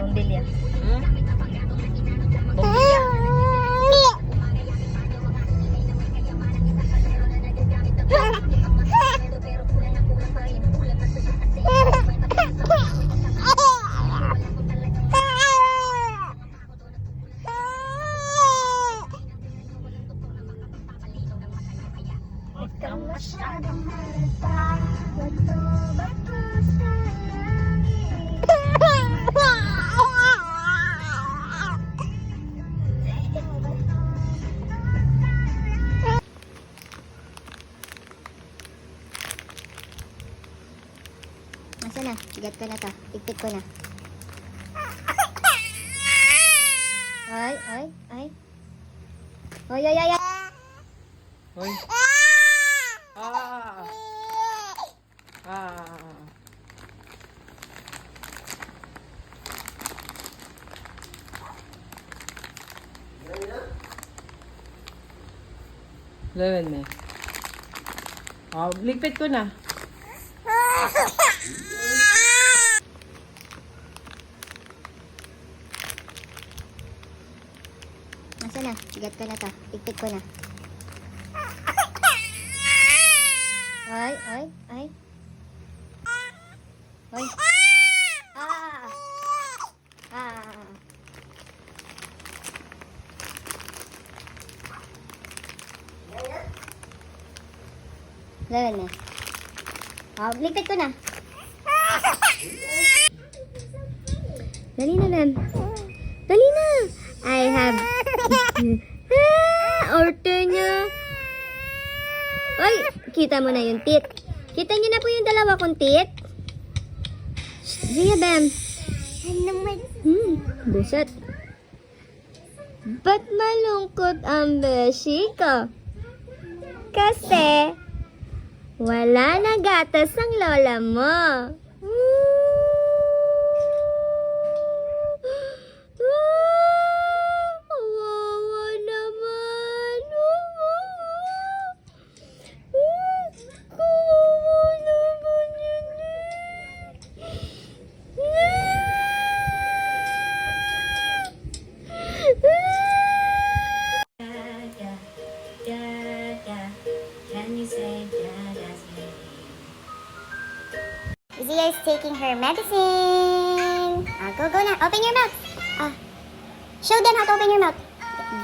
Bongbilya. Hmm? Bongbilya. Ikaw masyadong halata. Bato-bato sa langit. Masa na? Sigat ko na to. Tiktik ko na. Ay, ay, ay. Ay, ay, ay, ay. Hoy. Ah. Ah. Level na. Oh, ligpit ko na. Masa na? Sigat ko na to. Tiktik ko na. Ay, ay, ay. Ay. Ah. Ah. Level na. Oh, ligpit ko na. Dali na, Mem. Dali na. I have... order niya. Ay, kita mo na yung tit. Kita niyo na po yung dalawa kong tit. Zia, Bam. Buset. Ba't malungkot ang beshi ko? Kasi, wala na gatas ang lola mo. Kawawa naman. Kawawa naman yun Can you say Dada's name? Zia is taking her medicine. Go na. Open your mouth. Show them how to open your mouth.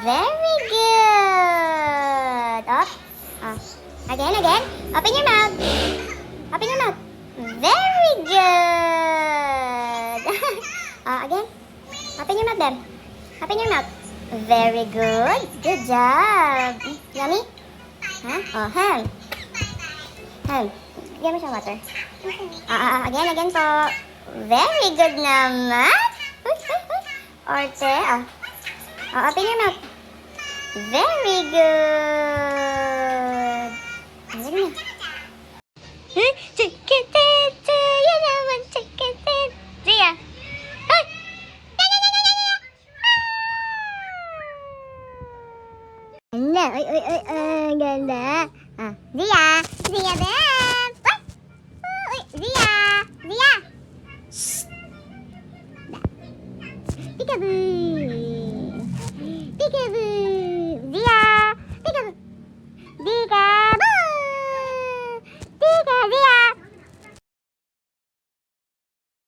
Very good. Up. Again. Open your mouth. Open your mouth. Very good. Again. Open your mouth then. Open your mouth. Very good. Good job. Yummy? Huh? Oh, hand. Bigyan mo siya water. Again po. Very good naman. Orte. Open your mouth. Very good. Sige na. Chikitit. Yan naman, chikitit. Zia. Ay, ganda. Zia, Bam. Zia. Shh. Peekaboo.